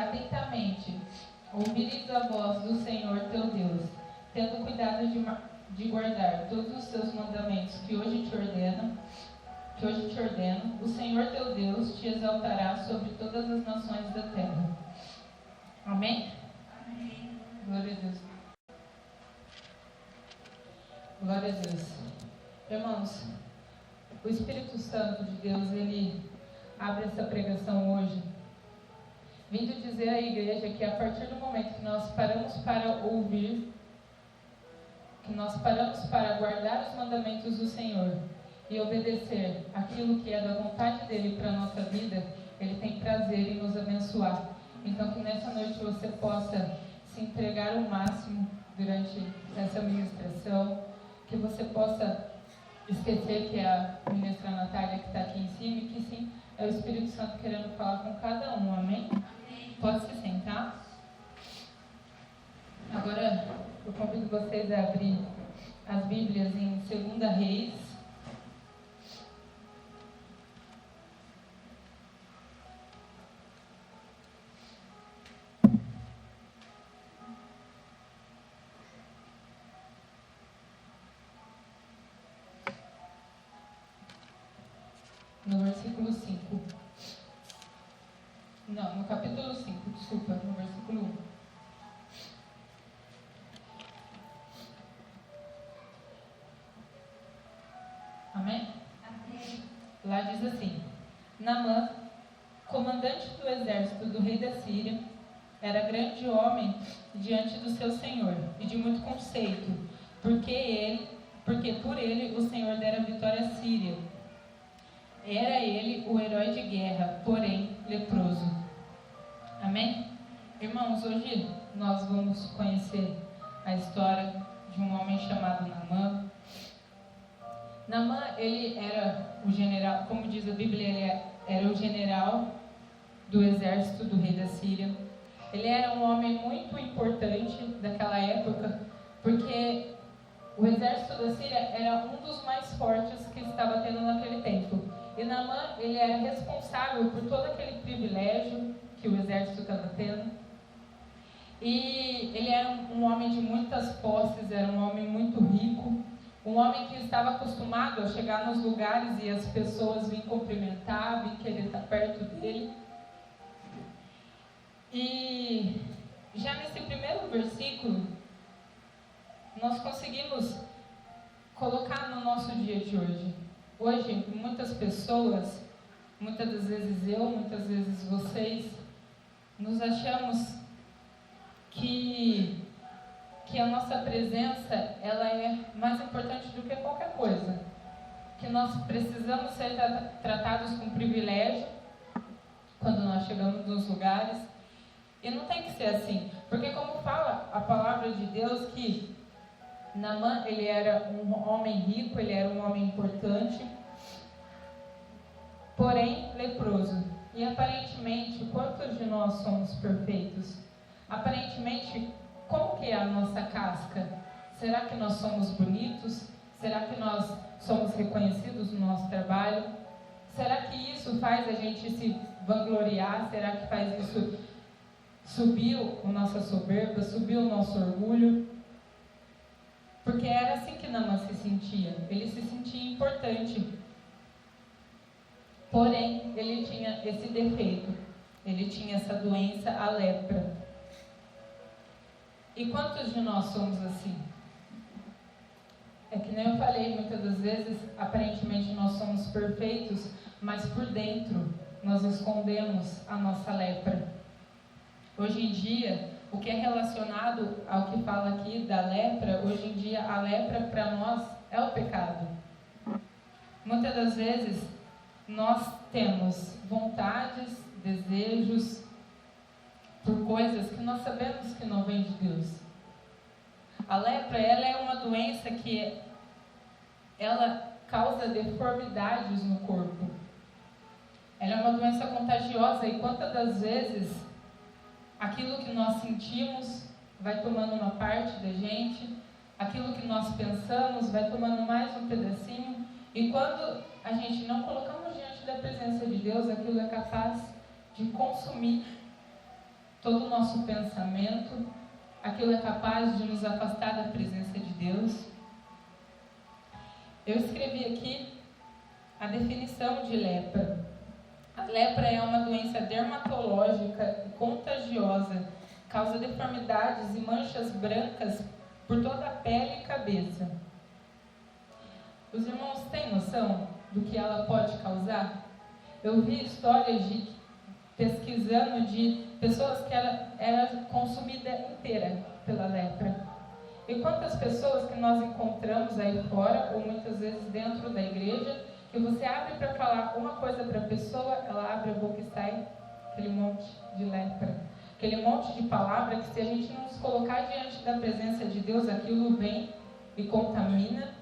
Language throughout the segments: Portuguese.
atentamente ouvires a voz do Senhor teu Deus, tendo cuidado de guardar todos os seus mandamentos que hoje te ordeno, o Senhor teu Deus te exaltará sobre todas as nações da terra. Amém? Amém. Glória a Deus. Glória a Deus. Irmãos, o Espírito Santo de Deus, ele abre essa pregação hoje, vindo dizer à igreja que a partir do momento que nós paramos para ouvir, que nós paramos para guardar os mandamentos do Senhor e obedecer aquilo que é da vontade dele para a nossa vida, ele tem prazer em nos abençoar. Então que nessa noite você possa se entregar ao máximo durante essa ministração, que você possa esquecer que é a ministra Natália que está aqui em cima e que sim, é o Espírito Santo querendo falar com cada um, amém? Pode se sentar. Agora eu convido vocês a abrir as Bíblias em 2 Reis. No versículo 5. Não, no capítulo 5, desculpa, no versículo 1. Amém? Amém. Lá diz assim: Naamã, comandante do exército do rei da Síria, era grande homem diante do seu senhor e de muito conceito, porque por ele o Senhor dera vitória à Síria. Era ele o herói de guerra, porém leproso. Amém? Irmãos, hoje nós vamos conhecer a história de um homem chamado Naamã. Naamã, ele era o general, como diz a Bíblia, ele era o general do exército do rei da Síria. Ele era um homem muito importante daquela época, porque o exército da Síria era um dos mais fortes que estava tendo naquele tempo. E Naamã, ele era responsável por todo aquele privilégio que o exército estava tendo. E ele era um homem de muitas posses, era um homem muito rico, um homem que estava acostumado a chegar nos lugares e as pessoas vinham cumprimentar, vinham querer estar perto dele. E já nesse primeiro versículo, nós conseguimos colocar no nosso dia de hoje. Hoje, muitas pessoas, muitas das vezes eu, muitas vezes vocês, nos achamos que a nossa presença ela é mais importante do que qualquer coisa. Que nós precisamos ser tratados com privilégio quando nós chegamos nos lugares. E não tem que ser assim. Porque como fala a palavra de Deus que Naamã, ele era um homem rico, ele era um homem importante, porém leproso. E aparentemente, quantos de nós somos perfeitos? Aparentemente, como que é a nossa casca? Será que nós somos bonitos? Será que nós somos reconhecidos no nosso trabalho? Será que isso faz a gente se vangloriar? Será que faz isso subir a nossa soberba, subir o nosso orgulho? Porque era assim que Naamã se sentia. Ele se sentia importante. Porém, ele tinha esse defeito. Ele tinha essa doença, a lepra. E quantos de nós somos assim? É que nem eu falei, muitas das vezes, aparentemente nós somos perfeitos, mas por dentro nós escondemos a nossa lepra. Hoje em dia, o que é relacionado ao que fala aqui da lepra, hoje em dia a lepra para nós é o pecado. Muitas das vezes nós temos vontades, desejos por coisas que nós sabemos que não vem de Deus. A lepra, ela é uma doença que ela causa deformidades no corpo. Ela é uma doença contagiosa e quantas das vezes aquilo que nós sentimos vai tomando uma parte da gente, aquilo que nós pensamos vai tomando mais um pedacinho, e quando a gente não colocamos diante da presença de Deus, aquilo é capaz de consumir todo o nosso pensamento, aquilo é capaz de nos afastar da presença de Deus. Eu escrevi aqui a definição de lepra. A lepra é uma doença dermatológica e contagiosa, causa deformidades e manchas brancas por toda a pele e cabeça. Os irmãos têm noção do que ela pode causar? Eu vi histórias pesquisando de pessoas que era consumida inteira pela lepra. E quantas pessoas que nós encontramos aí fora, ou muitas vezes dentro da igreja, que você abre para falar uma coisa para a pessoa, ela abre a boca e sai aquele monte de lepra. Aquele monte de palavra que, se a gente não se colocar diante da presença de Deus, aquilo vem e contamina,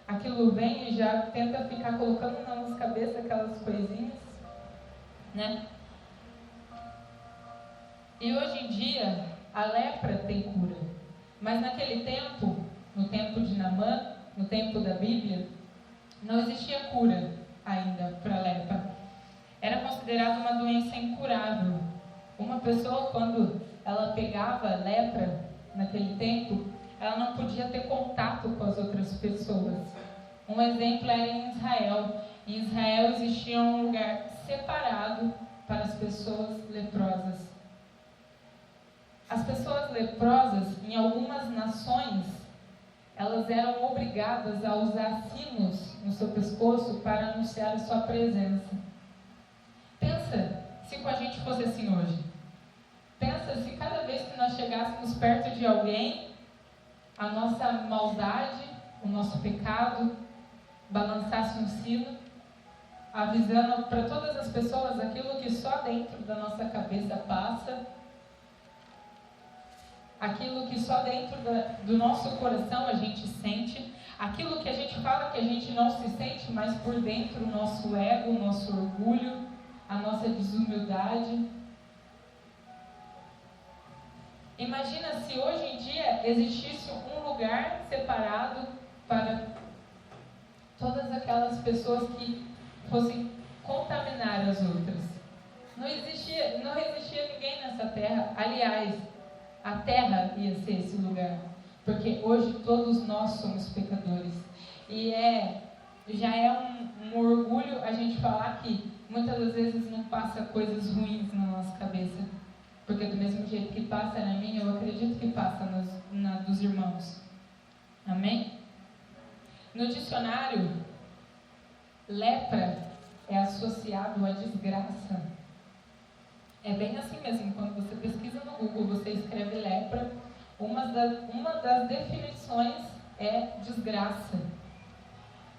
aquilo vem e já tenta ficar colocando na nossa cabeça aquelas coisinhas, né? E hoje em dia, a lepra tem cura. Mas naquele tempo, no tempo de Naamã, no tempo da Bíblia, não existia cura ainda para a lepra. Era considerada uma doença incurável. Uma pessoa, quando ela pegava lepra naquele tempo, ela não podia ter contato com as outras pessoas. Um exemplo era em Israel. Em Israel existia um lugar separado para as pessoas leprosas. As pessoas leprosas, em algumas nações, elas eram obrigadas a usar sinos no seu pescoço para anunciar a sua presença. Pensa se com a gente fosse assim hoje. Pensa se cada vez que nós chegássemos perto de alguém, a nossa maldade, o nosso pecado, balançasse um sino, avisando para todas as pessoas aquilo que só dentro da nossa cabeça passa, aquilo que só dentro do nosso coração a gente sente, aquilo que a gente fala que a gente não se sente, mas por dentro o nosso ego, o nosso orgulho, a nossa desumildade. Imagina se hoje em dia existisse um lugar separado para todas aquelas pessoas que fossem contaminar as outras. Não existia ninguém nessa terra. Aliás, a terra ia ser esse lugar, porque hoje todos nós somos pecadores. E já é um orgulho a gente falar que muitas das vezes não passa coisas ruins na nossa cabeça, porque do mesmo jeito que passa na minha, eu acredito que passa na dos irmãos. Amém? No dicionário, lepra é associado à desgraça. É bem assim mesmo, quando você pesquisa no Google, você escreve lepra, uma das definições é desgraça.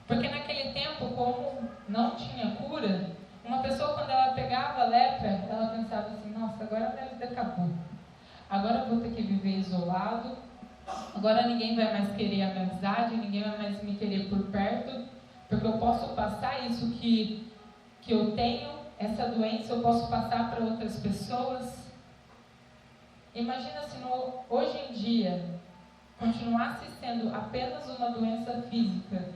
Porque naquele tempo, como não tinha cura, uma pessoa, quando ela pegava a lepra, ela pensava assim: nossa, agora a minha vida acabou. Agora eu vou ter que viver isolado, agora ninguém vai mais querer a minha amizade, ninguém vai mais me querer por perto, porque eu posso passar isso que eu tenho, essa doença eu posso passar para outras pessoas. Imagina se hoje em dia continuasse sendo apenas uma doença física.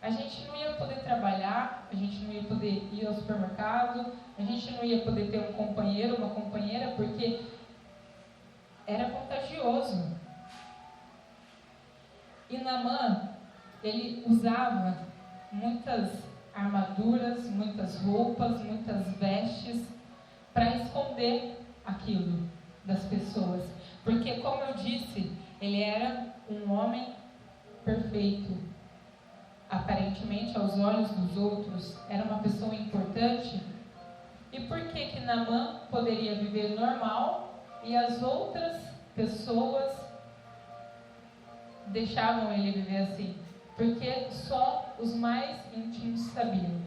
A gente não ia poder trabalhar, a gente não ia poder ir ao supermercado, a gente não ia poder ter um companheiro, uma companheira, porque era contagioso. E Naamã, ele usava muitas armaduras, muitas roupas, muitas vestes para esconder aquilo das pessoas. Porque, como eu disse, ele era um homem perfeito. Aparentemente, aos olhos dos outros, era uma pessoa importante. E por que Naamã poderia viver normal e as outras pessoas deixavam ele viver assim? Porque só os mais íntimos sabiam.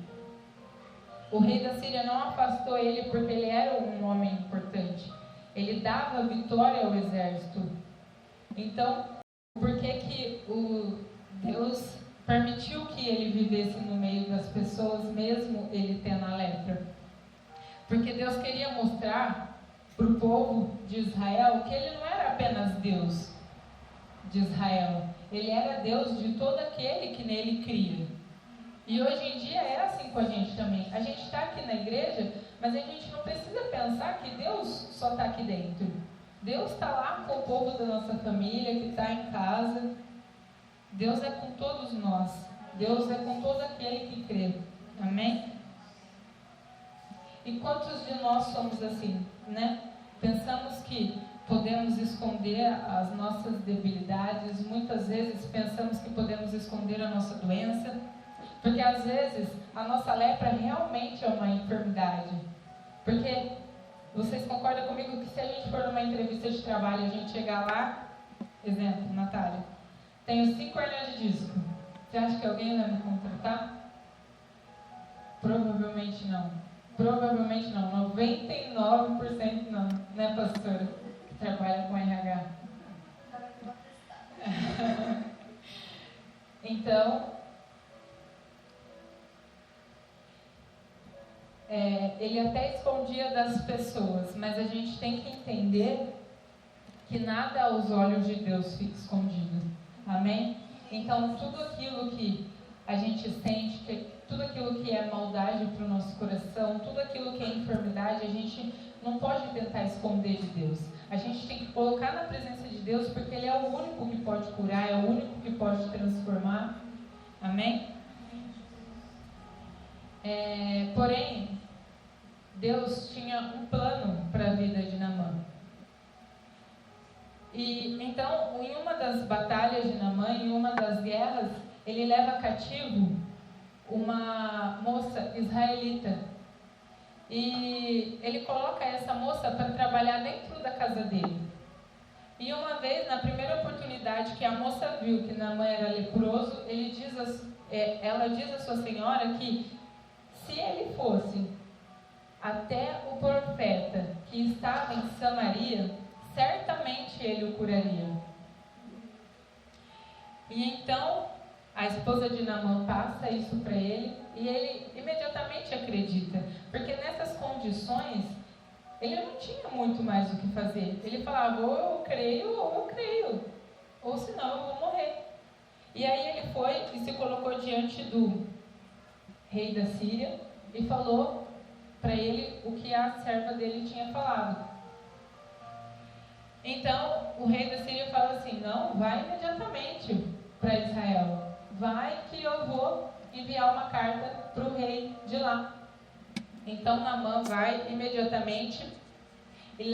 O rei da Síria não afastou ele porque ele era um homem importante. Ele dava vitória ao exército. Então, por que Deus permitiu que ele vivesse no meio das pessoas, mesmo ele tendo a lepra? Porque Deus queria mostrar para o povo de Israel que ele não era apenas Deus de Israel. Ele era Deus de todo aquele que nele cria. E hoje em dia é assim com a gente também. A gente está aqui na igreja, Mas a gente não precisa pensar que Deus só está aqui dentro. Deus está lá com o povo da nossa família, que está em casa. Deus é com todos nós. Deus é com todo aquele que crê. Amém? E quantos de nós somos assim, né? Pensamos que podemos esconder as nossas debilidades. Muitas vezes pensamos que podemos esconder a nossa doença. Porque às vezes a nossa lepra realmente é uma enfermidade. Porque vocês concordam comigo que se a gente for numa entrevista de trabalho, a gente chegar lá, exemplo, Natália, tenho 5 hernias de disco. Você acha que alguém vai me contratar? Provavelmente não. Provavelmente não. 99% não. Né, pastora? Que trabalha com RH. Então, ele até escondia das pessoas, mas a gente tem que entender que nada aos olhos de Deus fica escondido. Amém? Então, tudo aquilo que a gente sente, tudo aquilo que é maldade para o nosso coração, tudo aquilo que é enfermidade, a gente não pode tentar esconder de Deus. A gente tem que colocar na presença de Deus, porque Ele é o único que pode curar, é o único que pode transformar. Amém? Porém, Deus tinha um plano para a vida de Naamã. E então, em uma das batalhas de Naamã, em uma das guerras, ele leva cativo uma moça israelita. E ele coloca essa moça para trabalhar dentro da casa dele. E uma vez, na primeira oportunidade que a moça viu que Naamã era leproso, ela diz à sua senhora que se ele fosse até o profeta que estava em Samaria, certamente ele o curaria. E então a esposa de Naamã passa isso para ele e ele imediatamente acredita, porque nessas condições ele não tinha muito mais o que fazer. Ele falava, ou eu creio, ou senão eu vou morrer. E aí ele foi e se colocou diante do rei da Síria e falou para ele o que a serva dele tinha falado. Então o rei da Síria fala assim, não, vai imediatamente para Israel, vai que eu vou enviar uma carta para o rei de lá. Então Naamã vai imediatamente e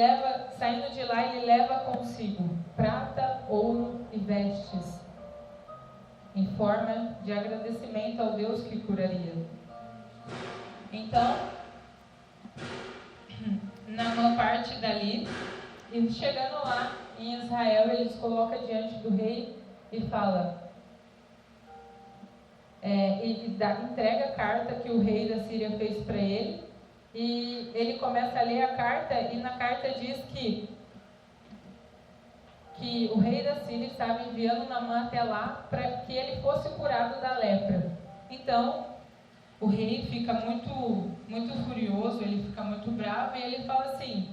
saindo de lá, ele leva consigo prata, ouro e vestes, em forma de agradecimento ao Deus que curaria. Então Naamã parte dali e chegando lá em Israel, ele se coloca diante do rei e fala, entrega a carta que o rei da Síria fez para ele, e ele começa a ler a carta, e na carta diz que o rei da Síria estava enviando Naamã até lá para que ele fosse curado da lepra. Então o rei fica muito, muito furioso, ele fica muito bravo, e ele fala assim,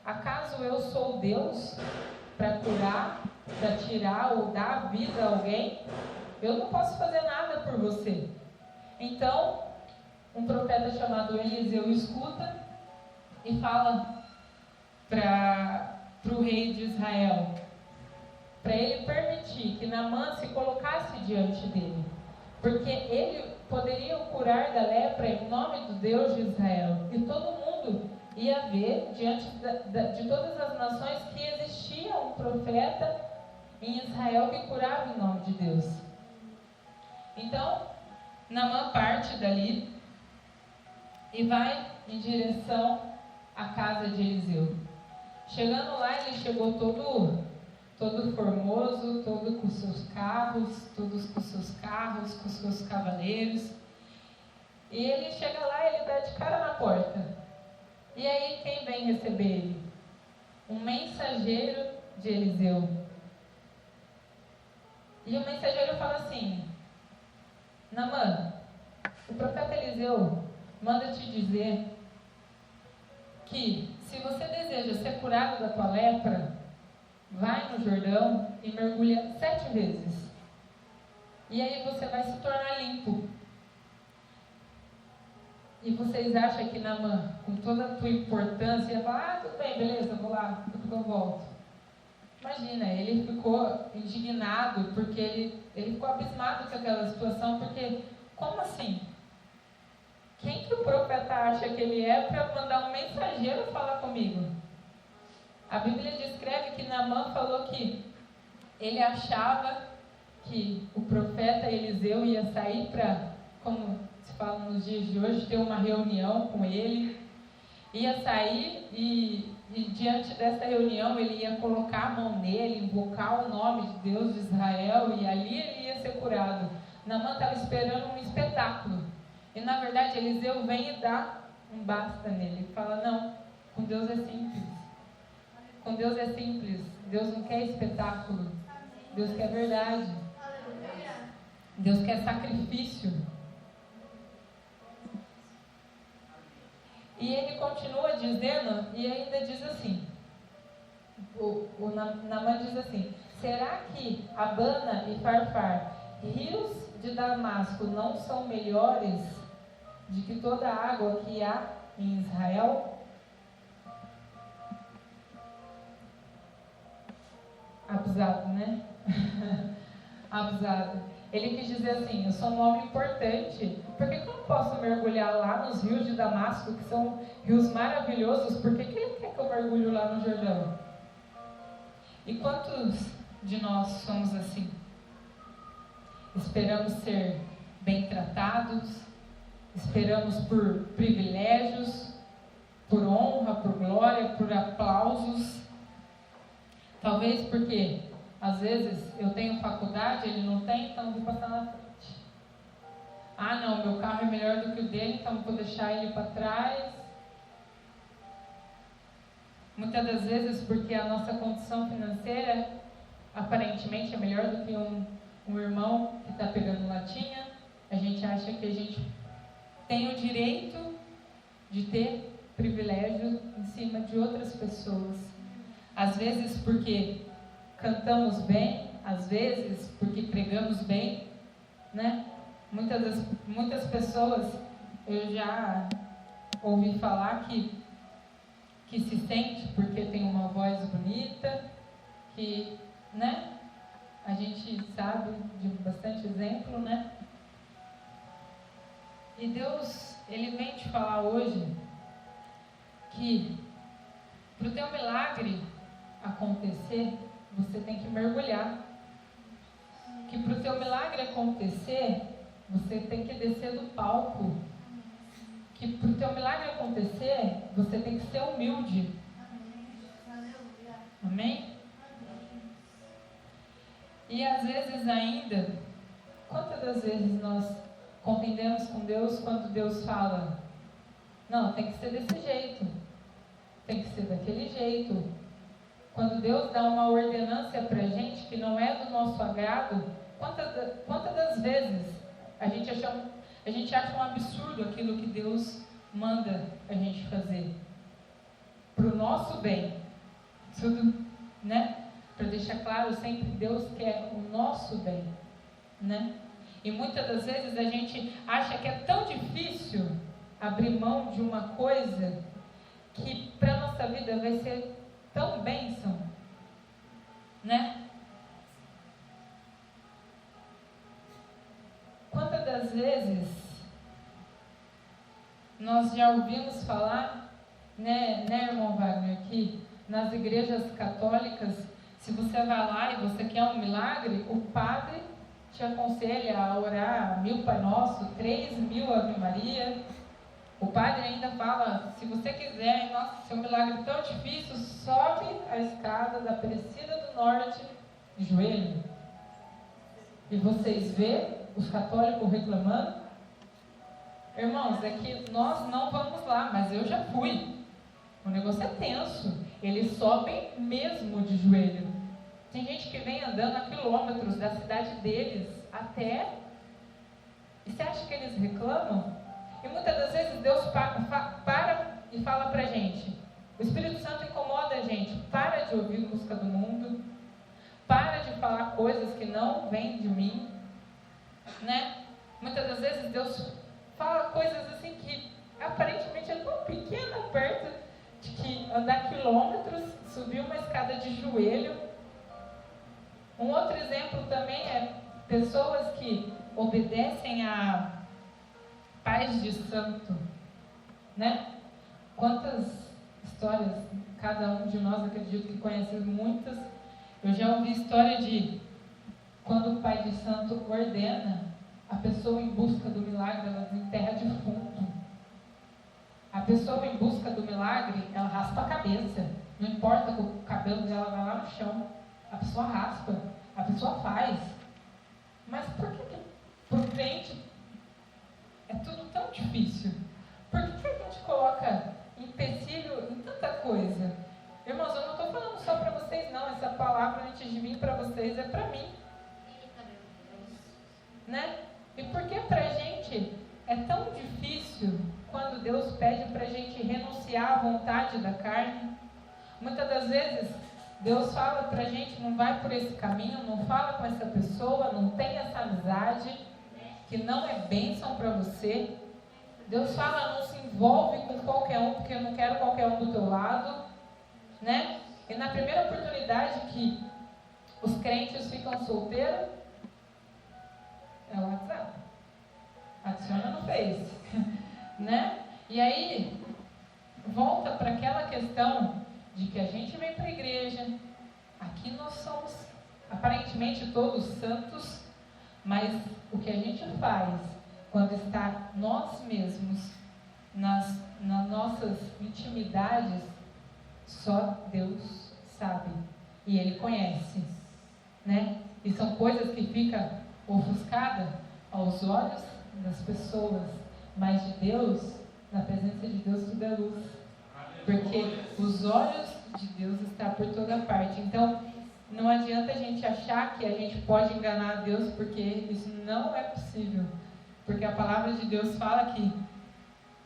acaso eu sou Deus para curar, para tirar ou dar vida a alguém? Eu não posso fazer nada por você. Então um profeta chamado Eliseu escuta e fala para o rei de Israel, para ele permitir que Naamã se colocasse diante dele, porque ele poderia o curar da lepra em nome do Deus de Israel, e todo mundo ia ver diante de todas as nações que existia um profeta em Israel que curava em nome de Deus. Então Naamã parte dali e vai em direção à casa de Eliseu. Chegando lá, ele chegou todo formoso, todo com seus carros, todos com seus carros, com seus cavaleiros. E ele chega lá e ele dá de cara na porta. E aí quem vem receber ele? Um mensageiro de Eliseu. E o mensageiro fala assim, Naamã, o profeta Eliseu manda te dizer que se você deseja ser curado da tua lepra, vai no Jordão e mergulha 7 vezes. E aí você vai se tornar limpo. E vocês acham que Naamã, com toda a tua importância, ia falar, tudo bem, beleza, vou lá, depois eu volto. Imagina, ele ficou indignado, porque ele ficou abismado com aquela situação, porque, como assim? Quem que o profeta acha que ele é para mandar um mensageiro falar comigo? A Bíblia descreve que Naamã falou que ele achava que o profeta Eliseu ia sair para, como se fala nos dias de hoje, ter uma reunião com ele, ia sair e diante dessa reunião ele ia colocar a mão nele, invocar o nome de Deus de Israel, e ali ele ia ser curado. Naamã estava esperando um espetáculo, e na verdade Eliseu vem e dá um basta nele, fala, não, com Deus é simples, com Deus é simples, Deus não quer espetáculo, Deus quer verdade, Deus quer sacrifício. E ele continua dizendo, e ainda diz assim, o Naamã diz assim, será que Abana e Farfar, rios de Damasco, não são melhores de que toda a água que há em Israel? Abusado, né? Abusado. Ele quis dizer assim, eu sou um homem importante, por que eu não posso mergulhar lá nos rios de Damasco, que são rios maravilhosos, por que ele quer que eu mergulhe lá no Jordão? E quantos de nós somos assim? Esperamos ser bem tratados, esperamos por privilégios, por honra, por glória, por aplausos, talvez porque às vezes eu tenho faculdade, ele não tem, então eu vou passar na frente. Ah não, meu carro é melhor do que o dele, então eu vou deixar ele para trás. Muitas das vezes porque a nossa condição financeira aparentemente é melhor do que um irmão que está pegando latinha, a gente acha que a gente tem o direito de ter privilégio em cima de outras pessoas. Às vezes porque cantamos bem, às vezes porque pregamos bem, né? Muitas pessoas, eu já ouvi falar que se sente porque tem uma voz bonita, que, né? A gente sabe de bastante exemplo, né? E Deus, Ele vem te falar hoje que para o teu milagre acontecer, você tem que mergulhar. Que para o teu milagre acontecer, você tem que descer do palco. Que para o teu milagre acontecer, você tem que ser humilde. Amém? E às vezes ainda, quantas das vezes nós contendemos com Deus quando Deus fala, não, tem que ser desse jeito, tem que ser daquele jeito. Quando Deus dá uma ordenância para a gente que não é do nosso agrado, quantas das vezes a gente acha um absurdo aquilo que Deus manda a gente fazer para o nosso bem, tudo, né? Para deixar claro, sempre Deus quer o nosso bem, né? E muitas das vezes a gente acha que é tão difícil abrir mão de uma coisa que para a nossa vida vai ser tão bênção, né? Quantas das vezes nós já ouvimos falar, né, irmão Wagner, que nas igrejas católicas, se você vai lá e você quer um milagre, o padre te aconselha a orar 1000 Pai Nosso, 3000 Ave Maria. O padre ainda fala, se você quiser, nossa, seu milagre é tão difícil, sobe a escada da Aparecida do Norte de joelho. E vocês vê os católicos reclamando? Irmãos, é que nós não vamos lá, mas eu já fui. O negócio é tenso. Eles sobem mesmo de joelho. Tem gente que vem andando a quilômetros da cidade deles até... E você acha que eles reclamam? E muitas das vezes Deus para e fala pra gente. O Espírito Santo incomoda a gente. Para de ouvir música do mundo. Para de falar coisas que não vêm de mim. Né? Muitas das vezes Deus fala coisas assim que aparentemente é tão pequena, perto de que andar quilômetros, subir uma escada de joelho. Um outro exemplo também é pessoas que obedecem a pais de santo, né? Quantas histórias, cada um de nós acredito que conhece muitas. Eu já ouvi história de quando o pai de santo ordena, a pessoa em busca do milagre, ela desenterra defunto. A pessoa em busca do milagre, ela raspa a cabeça. Não importa que o cabelo dela vai lá no chão. A pessoa raspa, a pessoa faz. Mas por que para o crente é tudo tão difícil? Por que a gente coloca empecilho em tanta coisa? Irmãos, eu não estou falando só para vocês não. Essa palavra antes de vir para vocês é para mim. Né? E por que para a gente é tão difícil quando Deus pede para a gente renunciar à vontade da carne? Muitas das vezes Deus fala para a gente, não vai por esse caminho, não fala com essa pessoa, não tem essa amizade, que não é bênção para você. Deus fala, não se envolve com qualquer um, porque eu não quero qualquer um do teu lado, né? E na primeira oportunidade que os crentes ficam solteiros, é o WhatsApp. Adiciona no Face, né? E aí, volta para aquela questão de que a gente vem para a igreja, aqui nós somos aparentemente todos santos, mas o que a gente faz quando está nós mesmos nas nossas intimidades, só Deus sabe e Ele conhece, né? E são coisas que ficam ofuscadas aos olhos das pessoas, mas de Deus, na presença de Deus, tudo é luz. Porque os olhos de Deus estão por toda parte. Então, não adianta a gente achar que a gente pode enganar a Deus, porque isso não é possível. Porque a palavra de Deus fala que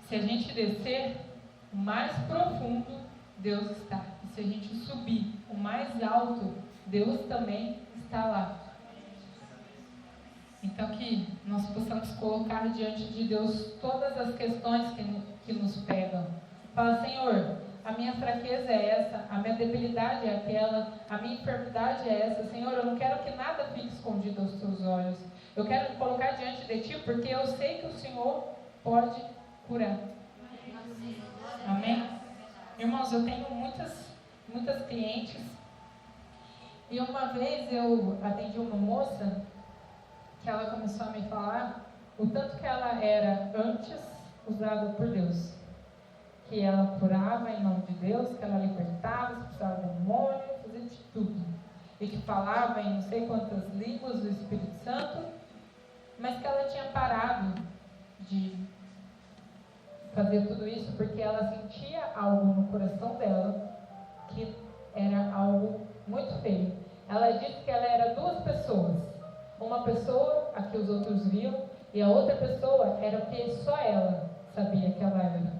se a gente descer o mais profundo, Deus está. E se a gente subir o mais alto, Deus também está lá. Então, que nós possamos colocar diante de Deus todas as questões que nos pegam. Fala, Senhor, a minha fraqueza é essa, a minha debilidade é aquela, a minha enfermidade é essa. Senhor, eu não quero que nada fique escondido aos teus olhos. Eu quero me colocar diante de Ti, porque eu sei que o Senhor pode curar. Amém? Irmãos, eu tenho muitas clientes, e uma vez eu atendi uma moça, que ela começou a me falar o tanto que ela era antes usada por Deus. Que ela curava em nome de Deus, que ela libertava, expulsava o demônio, fazia de tudo. E que falava em não sei quantas línguas do Espírito Santo, mas que ela tinha parado de fazer tudo isso porque ela sentia algo no coração dela que era algo muito feio. Ela disse que ela era duas pessoas. Uma pessoa, a que os outros viam, e a outra pessoa era o que só ela sabia que ela era.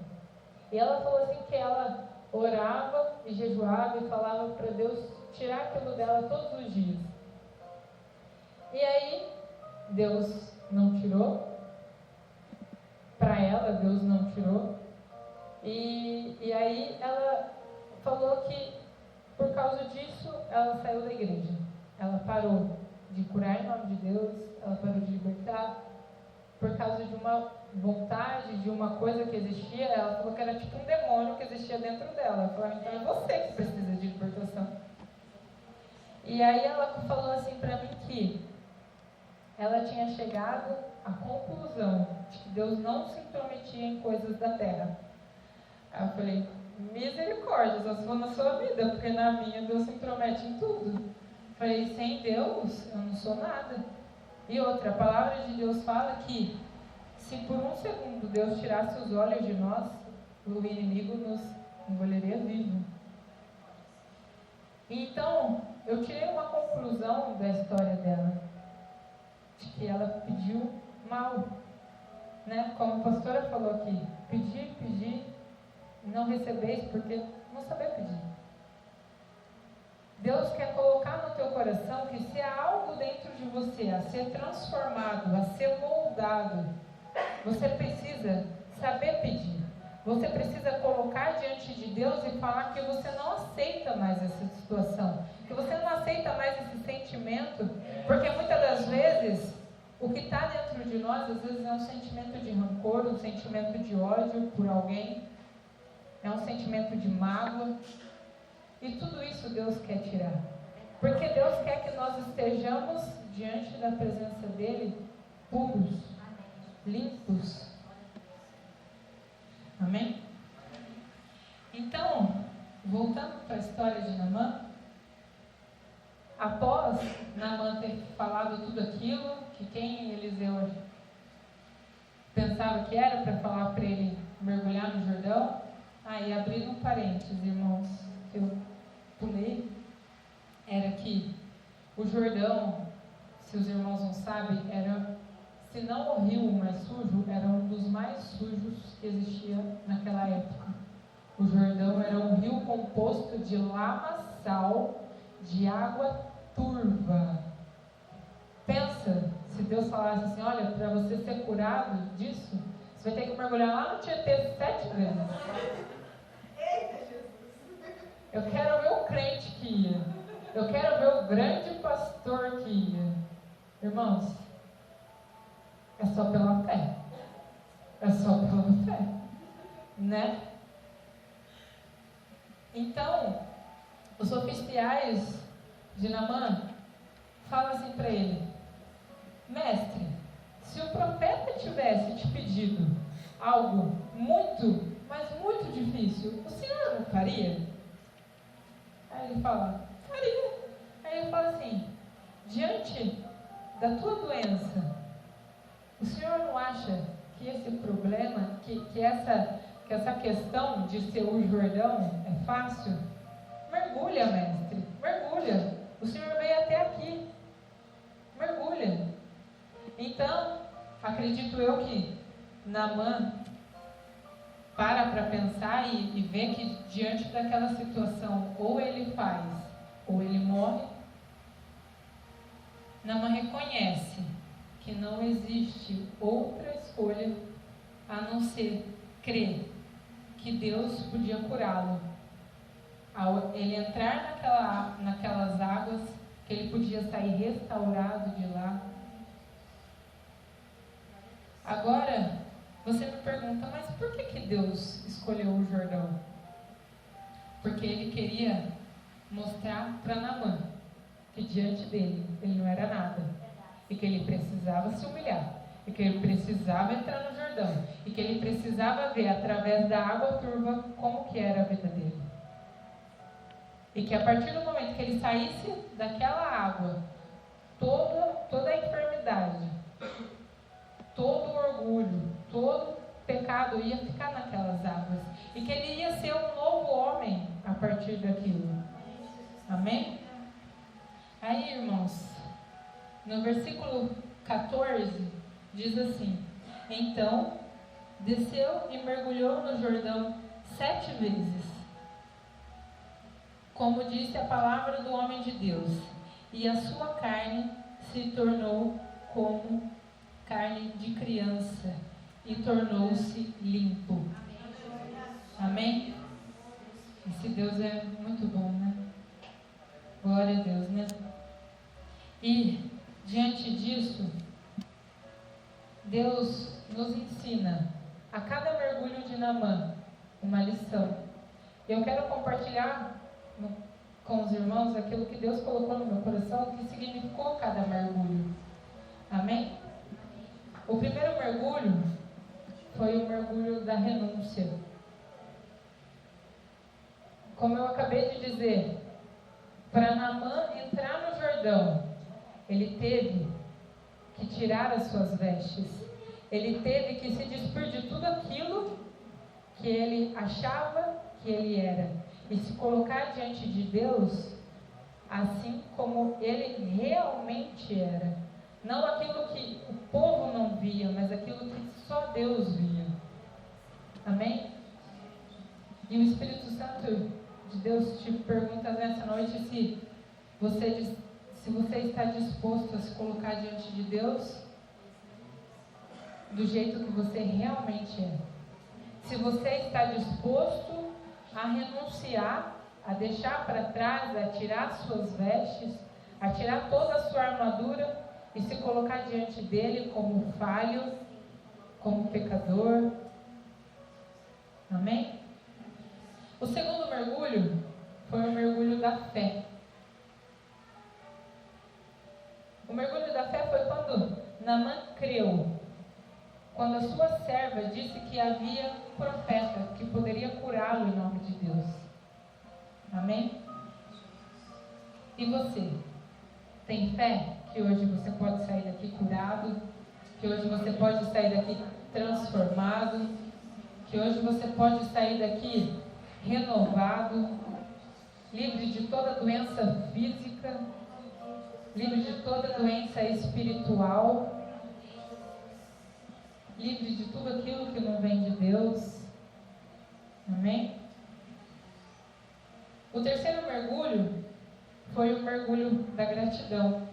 E ela falou assim que ela orava e jejuava e falava para Deus tirar aquilo dela todos os dias. E aí, Deus não tirou. Para ela, Deus não tirou. E aí ela falou que por causa disso ela saiu da igreja. Ela parou de curar em nome de Deus, ela parou de libertar por causa de uma vontade, de uma coisa que existia. Ela falou que era tipo um demônio que existia dentro dela. Ela falou, então é você que precisa de libertação. E aí ela falou assim para mim que ela tinha chegado à conclusão de que Deus não se intrometia em coisas da terra. Aí eu falei, misericórdia, só se for na sua vida, porque na minha Deus se intromete em tudo. Falei, sem Deus eu não sou nada. E outra, a palavra de Deus fala que se por um segundo Deus tirasse os olhos de nós, o inimigo nos engoliria vivo. Então, eu tirei uma conclusão da história dela, de que ela pediu mal, né? Como a pastora falou aqui, pedir, não recebeis porque não saber pedir. Deus quer colocar no teu coração que se há algo dentro de você a ser transformado, a ser moldado, você precisa saber pedir. Você precisa colocar diante de Deus e falar que você não aceita mais essa situação, que você não aceita mais esse sentimento, porque muitas das vezes o que está dentro de nós, às vezes é um sentimento de rancor, um sentimento de ódio por alguém, é um sentimento de mágoa, e tudo isso Deus quer tirar, porque Deus quer que nós estejamos diante da presença dEle puros, limpos. Amém? Então, voltando para a história de Naamã, após Naamã ter falado tudo aquilo, que quem Eliseu pensava que era para falar para ele mergulhar no Jordão, aí abrindo um parênteses, irmãos, que eu pulei, era que o Jordão, se os irmãos não sabem, era, se não o rio mais sujo, era um dos mais sujos que existia naquela época. O Jordão era um rio composto de lamaçal, de água turva. Pensa, se Deus falasse assim, olha, para você ser curado disso, você vai ter que mergulhar lá no Tietê 7 vezes. Eu quero ver o crente que ia. Eu quero ver o grande pastor que ia. Irmãos, é só pela fé. É só pela fé. Né? Então, os oficiais de Naamã falam assim para ele: mestre, se o profeta tivesse te pedido algo muito, mas muito difícil, o senhor não faria? Aí ele fala: faria. Aí ele fala assim: diante da tua doença, o senhor não acha que esse problema, que essa questão de ser o Jordão é fácil? Mergulha, mestre, mergulha. O senhor veio até aqui, mergulha. Então, acredito eu que Naamã para pensar e ver que diante daquela situação, ou ele faz, ou ele morre. Naamã reconhece que não existe outra escolha a não ser crer que Deus podia curá-lo. Ao ele entrar naquelas águas, que ele podia sair restaurado de lá. Agora, você me pergunta, mas por que Deus escolheu o Jordão? Porque ele queria mostrar para Naamã que diante dele, ele não era nada. E que ele precisava se humilhar. E que ele precisava entrar no Jordão. E que ele precisava ver através da água turva como que era a vida dele. E que a partir do momento que ele saísse daquela água, toda a enfermidade, todo o orgulho, todo pecado ia ficar naquelas águas. E que ele ia ser um novo homem a partir daquilo. Amém? Aí, irmãos, no versículo 14, diz assim: então, desceu e mergulhou no Jordão 7 vezes, como disse a palavra do homem de Deus, e a sua carne se tornou como carne de criança, e tornou-se limpo. Amém? Esse Deus é muito bom, né? Glória a Deus, né? E, diante disso, Deus nos ensina, a cada mergulho de Naamã, uma lição. Eu quero compartilhar com os irmãos aquilo que Deus colocou no meu coração, o que significou cada mergulho. Amém? O primeiro mergulho foi o mergulho da renúncia. Como eu acabei de dizer, para Naamã entrar no Jordão, ele teve que tirar as suas vestes. Ele teve que se despir de tudo aquilo que ele achava que ele era. E se colocar diante de Deus, assim como ele realmente era. Não aquilo que o povo não via, mas aquilo que só Deus via. Amém? E o Espírito Santo de Deus te pergunta nessa noite se você está disposto a se colocar diante de Deus do jeito que você realmente é. Se você está disposto a renunciar, a deixar para trás, a tirar suas vestes, a tirar toda a sua armadura e se colocar diante dele como falho, como pecador. Amém? O segundo mergulho foi o mergulho da fé. O mergulho da fé foi quando Naamã creu. Quando a sua serva disse que havia um profeta que poderia curá-lo em nome de Deus. Amém? E você? Tem fé que hoje você pode sair daqui curado? Que hoje você pode sair daqui transformado? Que hoje você pode sair daqui renovado? Livre de toda doença física? Livre de toda doença espiritual? Livre de tudo aquilo que não vem de Deus. Amém? O terceiro mergulho foi o mergulho da gratidão.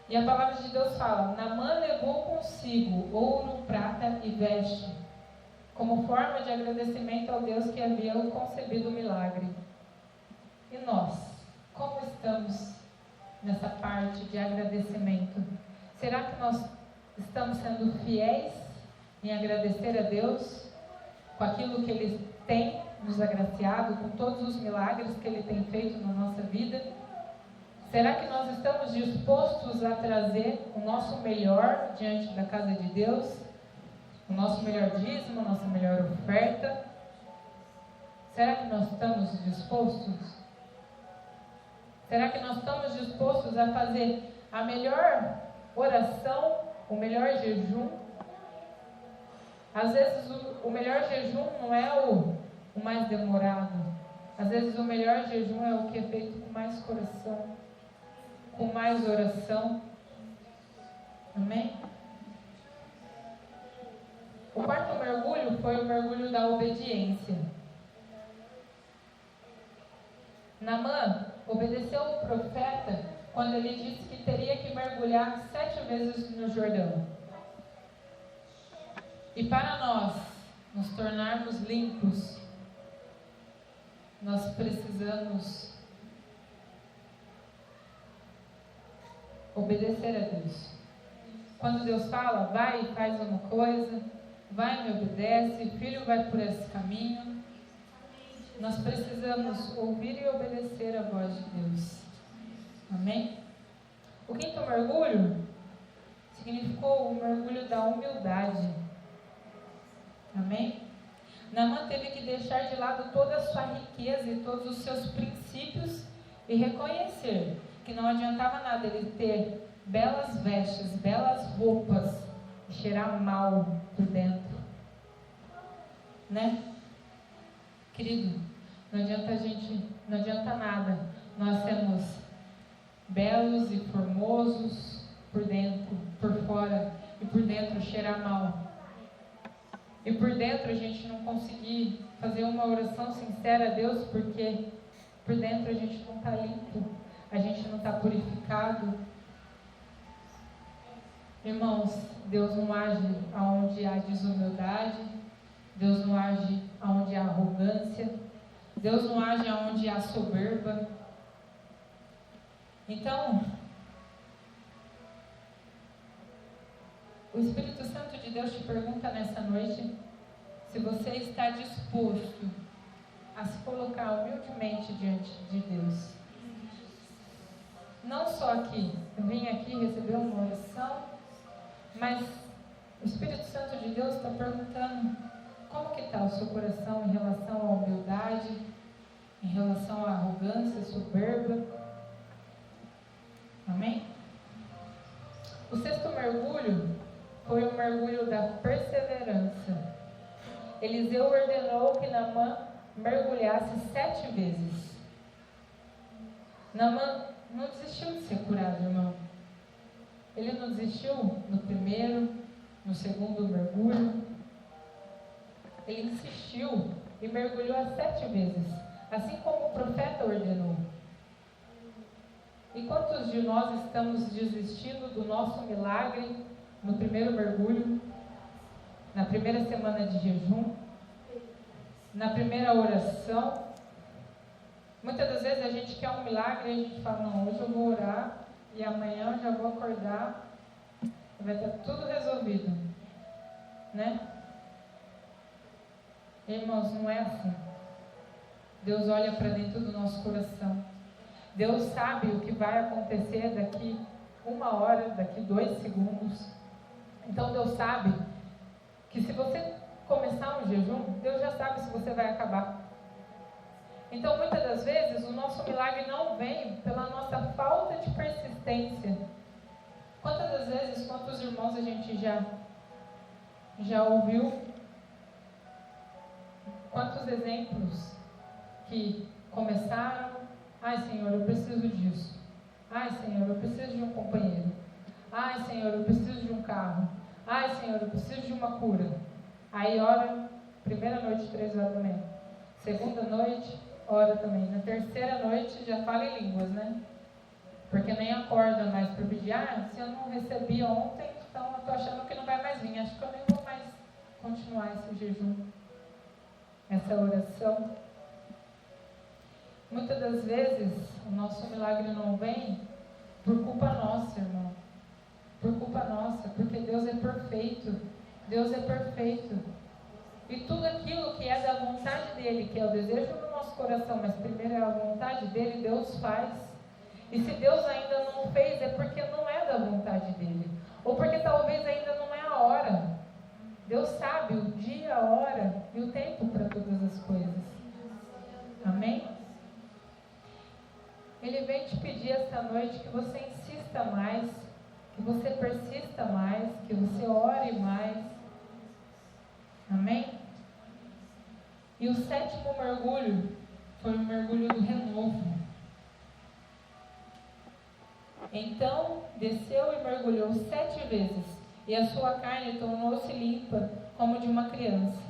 E a palavra de Deus fala: Naamã levou consigo ouro, prata e veste, como forma de agradecimento ao Deus que havia concebido o milagre. E nós, como estamos nessa parte de agradecimento? Será que nós estamos sendo fiéis em agradecer a Deus com aquilo que Ele tem nos agraciado, com todos os milagres que Ele tem feito na nossa vida? Será que nós estamos dispostos a trazer o nosso melhor diante da casa de Deus? O nosso melhor dízimo, a nossa melhor oferta? Será que nós estamos dispostos? Será que nós estamos dispostos a fazer a melhor oração, o melhor jejum? Às vezes o melhor jejum não é o mais demorado. Às vezes o melhor jejum é o que é feito com mais coração, com mais oração. Amém? O quarto mergulho foi o mergulho da obediência. Naamã obedeceu o profeta quando ele disse que teria que mergulhar 7 vezes no Jordão. E para nós nos tornarmos limpos, nós precisamos obedecer a Deus. Quando Deus fala, vai e faz uma coisa, vai e me obedece, filho, vai por esse caminho, nós precisamos ouvir e obedecer a voz de Deus. Amém? O quinto mergulho significou o mergulho da humildade. Amém? Naamã teve que deixar de lado toda a sua riqueza e todos os seus princípios e reconhecer que não adiantava nada ele ter belas vestes, belas roupas e cheirar mal por dentro. Né? Querido, não adianta nada nós sermos belos e formosos por dentro, por fora, e por dentro cheirar mal. E por dentro a gente não conseguir fazer uma oração sincera a Deus, porque por dentro a gente não está limpo, a gente não está purificado. Irmãos, Deus não age aonde há desumildade, Deus não age aonde há arrogância, Deus não age aonde há soberba. Então, o Espírito Santo de Deus te pergunta nessa noite se você está disposto a se colocar humildemente diante de Deus. Não só aqui, eu vim aqui receber uma oração, mas o Espírito Santo de Deus está perguntando como que está o seu coração em relação à humildade, em relação à arrogância, soberba. Amém? O sexto mergulho foi o mergulho da perseverança. Eliseu ordenou que Naamã mergulhasse 7 vezes. Naamã não desistiu de ser curado, irmão. Ele não desistiu no primeiro, no segundo mergulho. Ele insistiu e mergulhou as 7 vezes, assim como o profeta ordenou. E quantos de nós estamos desistindo do nosso milagre no primeiro mergulho? na primeira semana de jejum, na primeira oração. Muitas das vezes a gente quer um milagre e a gente fala, não, hoje eu vou orar e amanhã eu já vou acordar e vai estar tudo resolvido, né? Irmãos, não é assim. Deus olha para dentro do nosso coração. Deus sabe o que vai acontecer daqui 1 hora, daqui 2 segundos. Então Deus sabe que se você começar um jejum, Deus já sabe se você vai acabar. Então, muitas das vezes, o nosso milagre não vem pela nossa falta de persistência. Quantas das vezes, quantos irmãos a gente já ouviu? Quantos exemplos que começaram, ai Senhor, eu preciso disso. Ai Senhor, eu preciso de um companheiro. Ai Senhor, eu preciso de um carro. Ai Senhor, eu preciso de uma cura. Aí ora, primeira noite, 3 horas da manhã. Segunda noite, ora também. Na terceira noite já fala em línguas, né? Porque nem acorda mais para pedir. Ah, se eu não recebi ontem, então eu estou achando que não vai mais vir. Acho que eu nem vou mais continuar esse jejum, essa oração. Muitas das vezes o nosso milagre não vem por culpa nossa, irmão. Por culpa nossa, porque Deus é perfeito. Deus é perfeito. E tudo aquilo que é da vontade dele, que é o desejo do nosso coração, mas primeiro é a vontade dele, Deus faz. E se Deus ainda não fez, é porque não é da vontade dele. Ou porque talvez ainda não é a hora. Deus sabe o dia, a hora e o tempo para todas as coisas. Amém? Ele vem te pedir esta noite que você insista mais, que você persista mais, que você ore mais. Amém? E o 7º mergulho foi o mergulho do renovo. Então desceu e mergulhou 7 vezes, e a sua carne tornou-se limpa como de uma criança.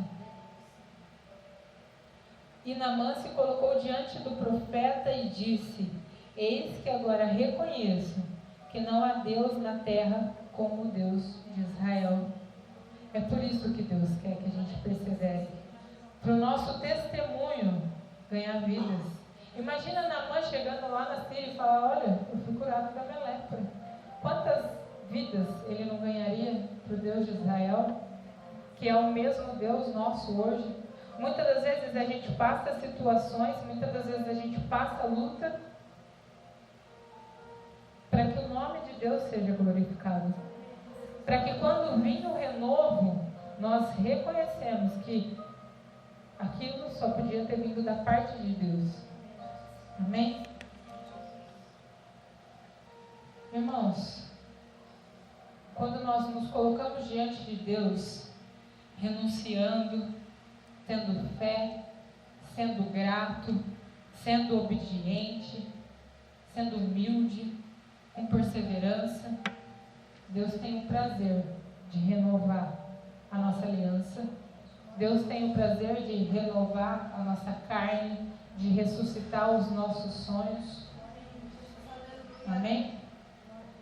E Naamã se colocou diante do profeta e disse: eis que agora reconheço que não há Deus na terra como o Deus de Israel. É por isso que Deus quer que a gente persevere, para o nosso testemunho ganhar vidas. Imagina Naamã chegando lá na Síria e falar: olha, eu fui curado da minha lepra. Quantas vidas ele não ganharia para o Deus de Israel, que é o mesmo Deus nosso hoje? Muitas das vezes a gente passa situações, muitas das vezes a gente passa luta, para que o nome de Deus seja glorificado. Para que quando vir o renovo, nós reconhecemos que aquilo só podia ter vindo da parte de Deus. Amém? Irmãos, quando nós nos colocamos diante de Deus, renunciando, tendo fé, sendo grato, sendo obediente, sendo humilde, com perseverança, Deus tem o prazer de renovar a nossa aliança. Deus tem o prazer de renovar a nossa carne, de ressuscitar os nossos sonhos. Amém?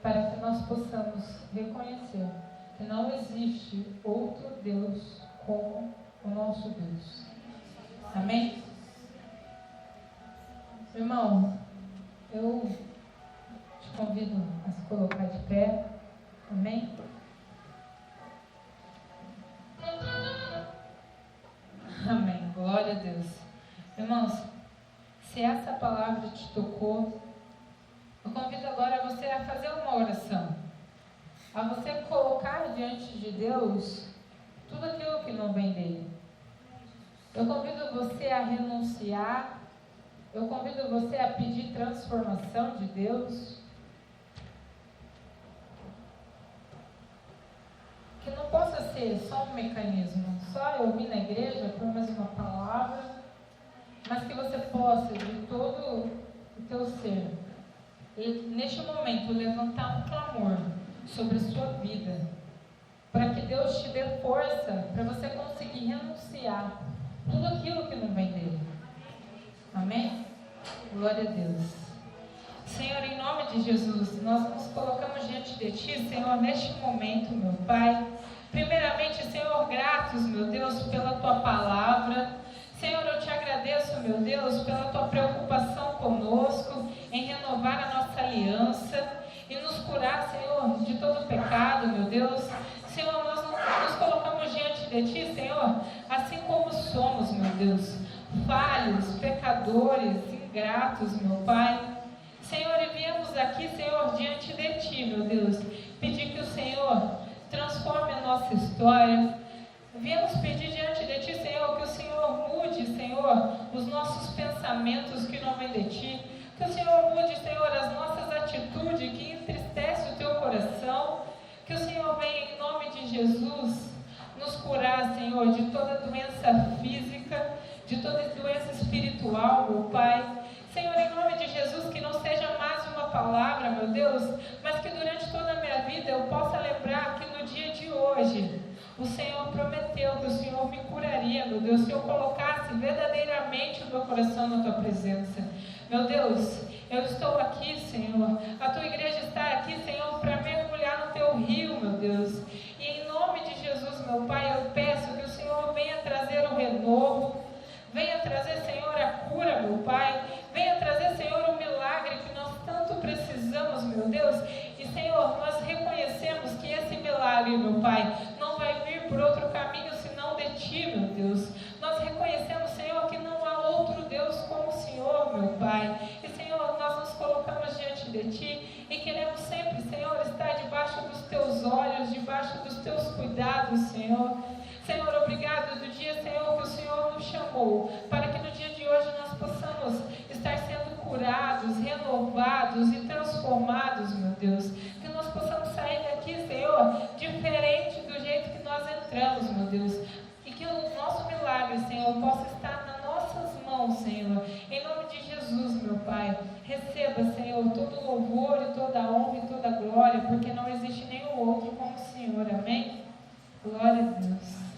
Para que nós possamos reconhecer que não existe outro Deus como o nosso Deus. Amém? Irmão, eu te convido a se colocar de pé. Amém? Amém. Glória a Deus. Irmãos, se essa palavra te tocou, eu convido agora você a fazer uma oração. A você colocar diante de Deus tudo aquilo que não vem dele. Eu convido você a renunciar. Eu convido você a pedir transformação de Deus. Que não possa ser só um mecanismo, só eu vir na igreja por mais uma palavra, mas que você possa, de todo o teu ser, e neste momento levantar um clamor sobre a sua vida, para que Deus te dê força para você conseguir renunciar tudo aquilo que não vem dele. Amém? Glória a Deus. Senhor, em nome de Jesus, nós nos colocamos diante de Ti, Senhor, neste momento, meu Pai. Primeiramente, Senhor, gratos, meu Deus, pela Tua palavra. Senhor, eu te agradeço, meu Deus, pela Tua preocupação conosco, em renovar a nossa aliança e nos curar, Senhor, de todo pecado, meu Deus. Senhor, nós nos colocamos diante de Ti, Senhor, assim como somos, meu Deus, falhos, pecadores, ingratos, meu Pai. Senhor, e viemos aqui, Senhor, diante de Ti, meu Deus, pedir que o Senhor transforme a nossa história. Viemos pedir diante de Ti, Senhor, que o Senhor mude, Senhor, os nossos pensamentos que não vêm de Ti. Que o Senhor mude, Senhor, as nossas atitudes que entristecem o Teu coração. Que o Senhor venha, em nome de Jesus, nos curar, Senhor, de toda doença física, de toda doença espiritual, meu Pai. Senhor, em nome de Jesus, que não seja mais uma palavra, meu Deus, mas que durante toda a minha vida eu possa lembrar que no dia de hoje o Senhor prometeu que o Senhor me curaria, meu Deus, se eu colocasse verdadeiramente o meu coração na Tua presença. Meu Deus, eu estou aqui, Senhor, a Tua igreja está aqui, Senhor, para mergulhar no Teu rio, meu Deus. E em nome de Jesus, meu Pai, eu peço que o Senhor venha trazer o renovo, venha trazer, Senhor, a cura, meu Pai. Venha trazer, Senhor, o milagre que nós tanto precisamos, meu Deus. E, Senhor, nós reconhecemos que esse milagre, meu Pai, não vai vir por outro caminho senão de Ti, meu Deus. Nós reconhecemos, Senhor, que não há outro Deus como o Senhor, meu Pai. E, Senhor, nós nos colocamos diante de Ti e queremos sempre, Senhor, estar debaixo dos Teus olhos, debaixo dos Teus cuidados, Senhor. Senhor, obrigado do dia, Senhor, que o Senhor nos chamou, para que no dia de hoje nós possamos estar sendo curados, renovados e transformados, meu Deus. Que nós possamos sair daqui, Senhor, diferente do jeito que nós entramos, meu Deus. E que o nosso milagre, Senhor, possa estar nas nossas mãos, Senhor. Em nome de Jesus, meu Pai, receba, Senhor, todo louvor e toda honra e toda glória, porque não existe nenhum outro como o Senhor. Amém? Glória a Deus.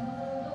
Todo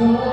Senhor.